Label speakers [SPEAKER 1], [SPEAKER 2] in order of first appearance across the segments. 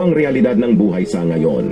[SPEAKER 1] Ang realidad ng buhay sa ngayon.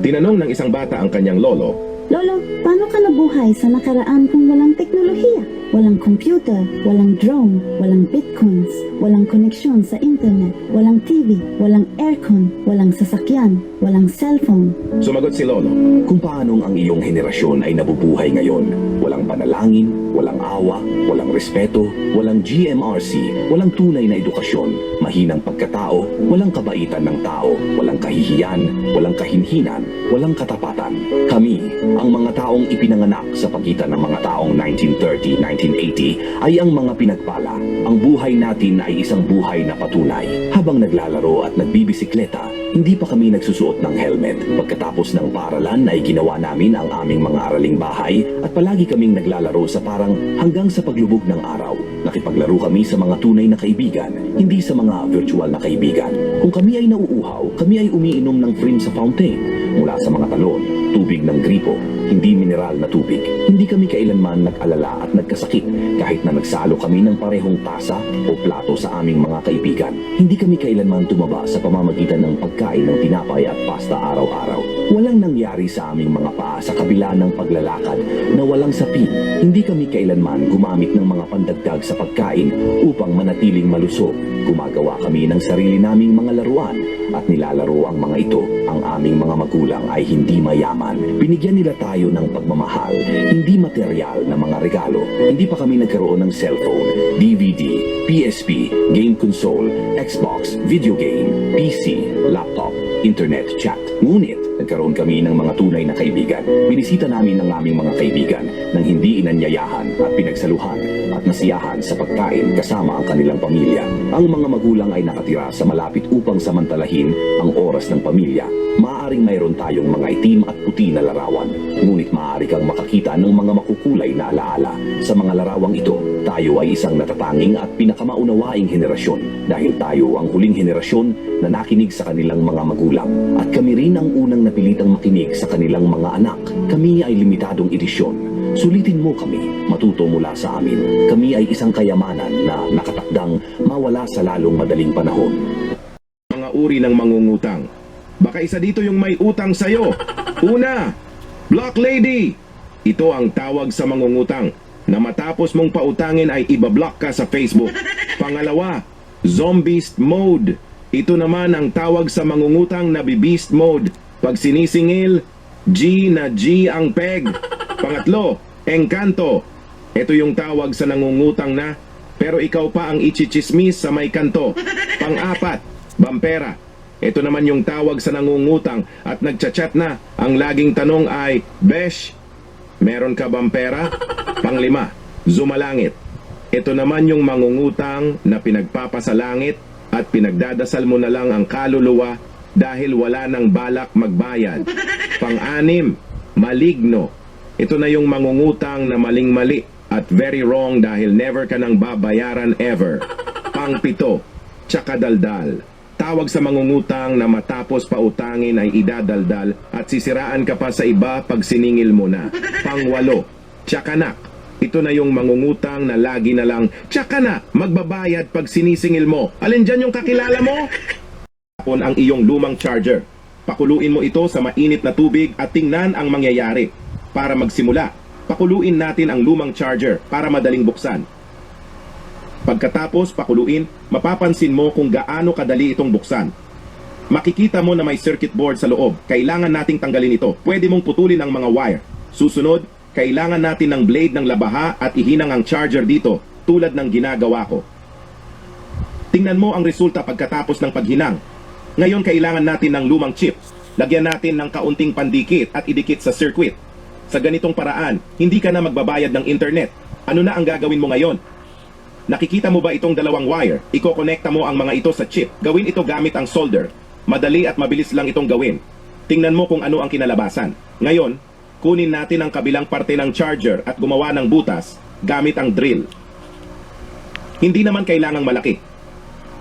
[SPEAKER 1] Tinanong ng isang bata ang kanyang lolo,
[SPEAKER 2] Lolo, paano ka nabuhay sa nakaraan kung walang teknolohiya? Walang computer, walang drone, walang bitcoins, walang koneksyon sa internet, walang TV, walang aircon, walang sasakyan, walang cellphone.
[SPEAKER 1] sumagot si lolo.
[SPEAKER 3] Kung paanong ang iyong henerasyon ay nabubuhay ngayon. Walang panalangin, walang awa, walang respeto, walang GMRC, walang tunay na edukasyon, mahinang pagkatao, walang kabaitan ng tao, walang kahihiyan, walang kahinhinan, walang katapatan. Kami, ang mga taong ipinanganak sa pagitan ng mga taong 1930-1980 ay ang mga pinagpala. Ang buhay natin ay isang buhay na patunay. Habang naglalaro at nagbibisikleta, hindi pa kami nagsusuot ng helmet. Pagkatapos ng paaralan ay ginawa namin ang aming mga araling bahay at palagi kaming naglalaro sa parang hanggang sa paglubog ng araw. Nakipaglaro kami sa mga tunay na kaibigan, hindi sa mga virtual na kaibigan. Kung kami ay nauuhaw, kami ay umiinom ng free sa fountain mula sa mga talon, tubig ng gripo, hindi mineral na tubig. Hindi kami kailanman nag-alala at nagkasakit kahit na nagsalo kami ng parehong tasa o plato sa aming mga kaibigan. Hindi kami kailanman tumaba sa pamamagitan ng pagkain ng tinapay at pasta araw-araw. Walang nangyari sa aming mga paa sa kabila ng paglalakad na walang sapin. Hindi kami kailanman gumamit ng mga pandagdag sa pagkain upang manatiling malusog. Gumagawa kami ng sarili naming mga laruan at nilalaro ang mga ito. Ang aming mga magulang ay hindi mayaman. Binigyan nila tayo ng pagmamahal, hindi material na mga regalo. Hindi pa kami nagkaroon ng cellphone, DVD, PSP, game console, Xbox, video game, PC, laptop, internet chat. Ngunit, nagkaroon kami ng mga tunay na kaibigan. Binisita namin ang aming mga kaibigan nang hindi inanyayahan at pinagsaluhan at nasiyahan sa pagkain kasama ang kanilang pamilya. Ang mga magulang ay nakatira sa malapit upang samantalahin ang oras ng pamilya. Maaaring mayroon tayong mga itim at puti na larawan, ngunit maaari kang makakita ng mga makukulay na alaala. Sa mga larawang ito, tayo ay isang natatanging at pinakamaunawaing henerasyon dahil tayo ang huling henerasyon na nakinig sa kanilang mga magulang. At kami rin ang unang napilitang makinig sa kanilang mga anak. Kami ay limitadong edisyon. Sulitin mo kami, matuto mula sa amin. Kami ay isang kayamanan na nakatakdang mawala sa lalong madaling panahon.
[SPEAKER 1] Mga uri ng mangungutang. Baka isa dito yung may utang sa'yo. Una, Block Lady. Ito ang tawag sa mangungutang na matapos mong pautangin ay ibablock ka sa Facebook. Pangalawa, Zombieist Mode. Ito naman ang tawag sa mangungutang na Beast Mode. Pag sinisingil, G na G ang peg. Pangatlo, Engkanto. Ito yung tawag sa nangungutang na pero ikaw pa ang ichichismis sa may kanto. Pang-apat, Bampera. Ito naman yung tawag sa nangungutang at nagchat-chat na. Ang laging tanong ay, Besh, meron ka bang pera? Panglima, Zumalangit. Ito naman yung mangungutang na pinagpapasalangit at pinagdadasal mo na lang ang kaluluwa dahil wala nang balak magbayad. Pang-anim, Maligno. Ito na yung mangungutang na maling-mali at very wrong dahil never ka nang babayaran ever. Pang-pito, Tsakadaldal. Tawag sa mangungutang na matapos pautangin ay idadaldal at sisiraan ka pa sa iba pag siningil mo na. Pangwalo, Tsakanak. Ito na yung mangungutang na lagi na lang, tsaka na, magbabayad pag sinisingil mo. Alin dyan yung kakilala mo? Tapon ang iyong lumang charger. Pakuluin mo ito sa mainit na tubig at tingnan ang mangyayari. Para magsimula, pakuluin natin ang lumang charger para madaling buksan. Pagkatapos pakuluin, mapapansin mo kung gaano kadali itong buksan. Makikita mo na may circuit board sa loob. Kailangan nating tanggalin ito. Pwede mong putulin ang mga wire. Susunod, kailangan natin ng blade ng labaha at ihinang ang charger dito tulad ng ginagawa ko. Tingnan mo ang resulta pagkatapos ng paghinang. Ngayon kailangan natin ng lumang chip. Lagyan natin ng kaunting pandikit at idikit sa circuit. Sa ganitong paraan, hindi ka na magbabayad ng internet. Ano na ang gagawin mo ngayon? Nakikita mo ba itong dalawang wire? Iko-konekta mo ang mga ito sa chip. Gawin ito gamit ang solder. Madali at mabilis lang itong gawin. Tingnan mo kung ano ang kinalabasan. Ngayon, kunin natin ang kabilang parte ng charger at gumawa ng butas gamit ang drill. Hindi naman kailangang malaki.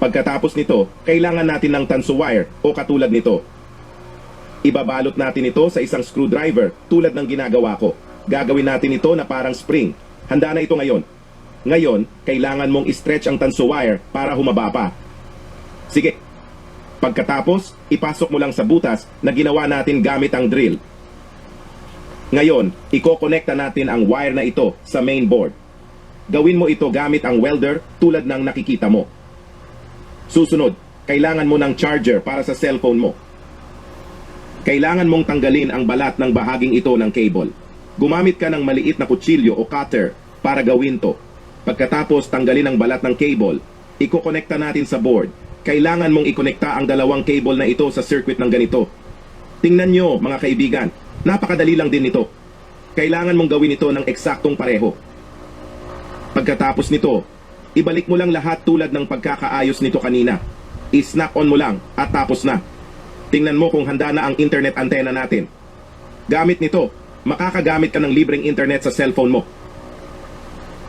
[SPEAKER 1] Pagkatapos nito, kailangan natin ng tanso wire o katulad nito. Ibabalot natin ito sa isang screwdriver tulad ng ginagawa ko. Gagawin natin ito na parang spring. Handa na ito ngayon. Ngayon, kailangan mong i-stretch ang tanso wire para humaba pa. Sige, Pagkatapos, ipasok mo lang sa butas na ginawa natin gamit ang drill. Ngayon, iko-connecta natin ang wire na ito sa main board. Gawin mo ito gamit ang welder tulad ng nakikita mo. Susunod, kailangan mo ng charger para sa cellphone mo. Kailangan mong tanggalin ang balat ng bahaging ito ng cable. Gumamit ka ng maliit na kutsilyo o cutter para gawin to. Pagkatapos tanggalin ang balat ng cable, iko-connecta natin sa board. Kailangan mong ikonekta ang dalawang cable na ito sa circuit ng ganito. Tingnan nyo mga kaibigan, napakadali lang din ito. Kailangan mong gawin ito ng eksaktong pareho. Pagkatapos nito, ibalik mo lang lahat tulad ng pagkakaayos nito kanina. I-snap on mo lang at tapos na. Tingnan mo kung handa na ang internet antenna natin. Gamit nito, makakagamit ka ng libreng internet sa cellphone mo.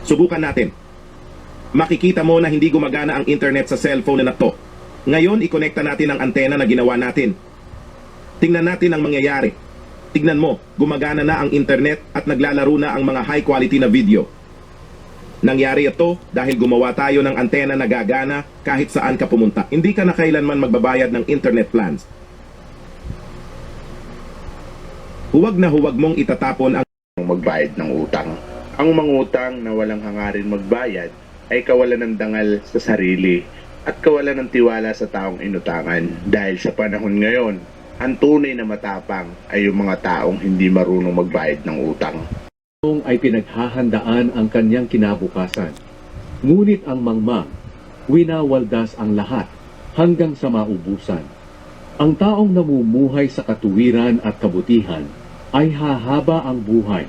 [SPEAKER 1] Subukan natin. Makikita mo na hindi gumagana ang internet sa cellphone na to. Ngayon, ikonekta natin ang antena na ginawa natin. Tingnan natin ang mangyayari. Tingnan mo, gumagana na ang internet at naglalaro na ang mga high quality na video. Nangyari ito dahil gumawa tayo ng antena na gagana kahit saan ka pumunta. Hindi ka na kailanman magbabayad ng internet plans. Huwag na huwag mong itatapon ang
[SPEAKER 4] magbayad ng utang. Ang mangutang na walang hangarin magbayad ay kawalan ng dangal sa sarili at kawalan ng tiwala sa taong inutangan. Dahil sa panahon ngayon, ang tunay na matapang ay yung mga taong hindi marunong magbayad ng utang.
[SPEAKER 5] Ay pinaghahandaan ang kanyang kinabukasan. Ngunit ang mangmang, winawaldas ang lahat hanggang sa maubusan. Ang taong namumuhay sa katuwiran at kabutihan ay hahaba ang buhay,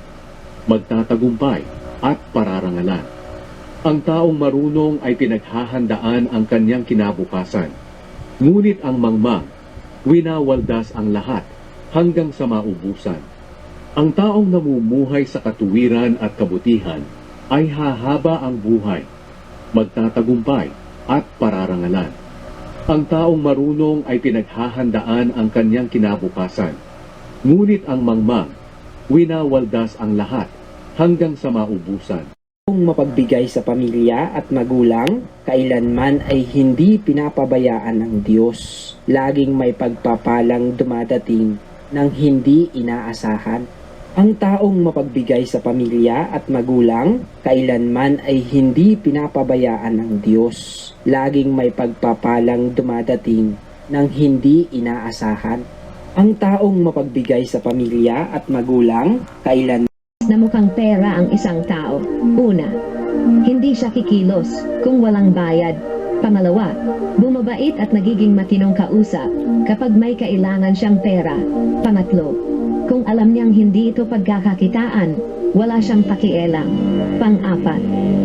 [SPEAKER 5] magtatagumpay at pararangalan. Ang taong marunong ay pinaghahandaan ang kanyang kinabukasan. Ngunit ang mangmang, winawaldas ang lahat hanggang sa maubusan. Ang taong namumuhay sa katuwiran at kabutihan ay hahaba ang buhay, magtatagumpay at pararangalan. Ang taong marunong ay pinaghahandaan ang kanyang kinabukasan. Ngunit ang mangmang, winawaldas ang lahat hanggang sa maubusan.
[SPEAKER 6] Kung mapagbigay sa pamilya at magulang, kailanman ay hindi pinapabayaan ng Diyos. Laging may pagpapalang dumadating ng hindi inaasahan. Ang taong mapagbigay sa pamilya at magulang, kailanman ay hindi pinapabayaan ng Diyos. Laging may pagpapalang dumadating ng hindi inaasahan. Ang taong mapagbigay sa pamilya at magulang, kailanman
[SPEAKER 7] na mukhang pera ang isang tao. Una, hindi siya kikilos kung walang bayad. Pangalawa, bumabait at nagiging matinong kausap kapag may kailangan siyang pera. Pangatlo, kung alam niyang hindi ito pagkakakitaan, wala siyang pakialam. Pang-apat,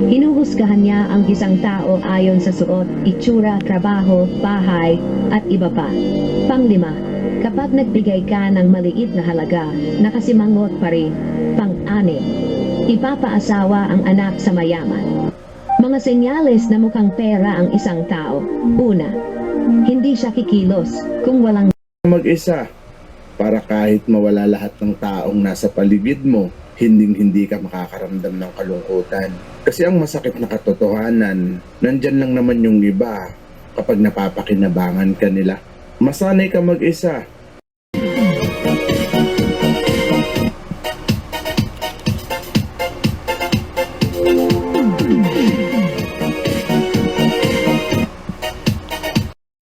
[SPEAKER 7] hinuhusgahan niya ang isang tao ayon sa suot, itsura, trabaho, bahay, at iba pa. Pang-lima, kapag nagbigay ka ng maliit na halaga, nakasimangot pa rin. Pang-anim, ipapaasawa ang anak sa mayaman. Mga senyales na mukhang pera ang isang tao. Una, hindi siya kikilos kung walang
[SPEAKER 4] Mag-isa, para kahit mawala lahat ng taong nasa paligid mo, hinding-hindi ka makakaramdam ng kalungkutan. Kasi ang masakit na katotohanan, nandyan lang naman yung iba kapag napapakinabangan ka nila. Masanay ka mag-isa.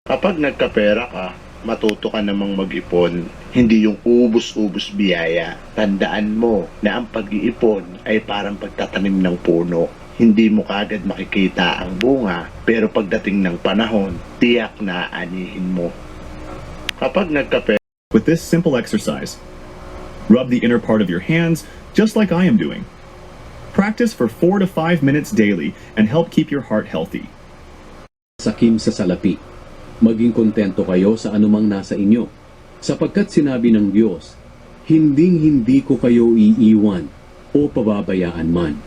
[SPEAKER 4] Kapag nagkapera ka, matuto ka namang mag-ipon, hindi yung ubus-ubus biyaya. Tandaan mo na ang pag-iipon ay parang pagtatanim ng puno. Hindi mo kagad makikita ang bunga, pero pagdating ng panahon, tiyak na anihin mo. Kapag nagkapera,
[SPEAKER 8] With this simple exercise, rub the inner part of your hands just like I am doing. Practice for 4 to 5 minutes daily and help keep your heart healthy.
[SPEAKER 5] Sakim sa salapi. Maging kontento kayo sa anumang nasa inyo, sapagkat sinabi ng Diyos, hinding-hindi ko kayo iiwan o pababayaan man.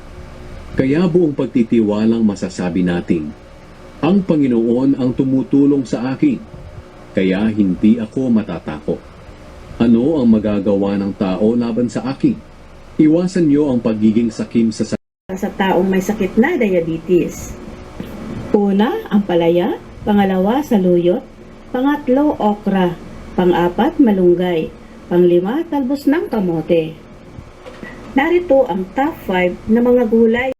[SPEAKER 5] Kaya buong pagtitiwalang masasabi natin, ang Panginoon ang tumutulong sa akin, kaya hindi ako matatakot. Ano ang magagawa ng tao laban sa akin? Iwasan niyo ang pagiging sakim sa
[SPEAKER 9] sa taong may sakit na diabetes. Una, ang palaya. Pangalawa, saluyot. Pangatlo, okra. Pang-apat, malunggay. Pang-lima, talbos ng kamote. Narito ang top 5 na mga gulay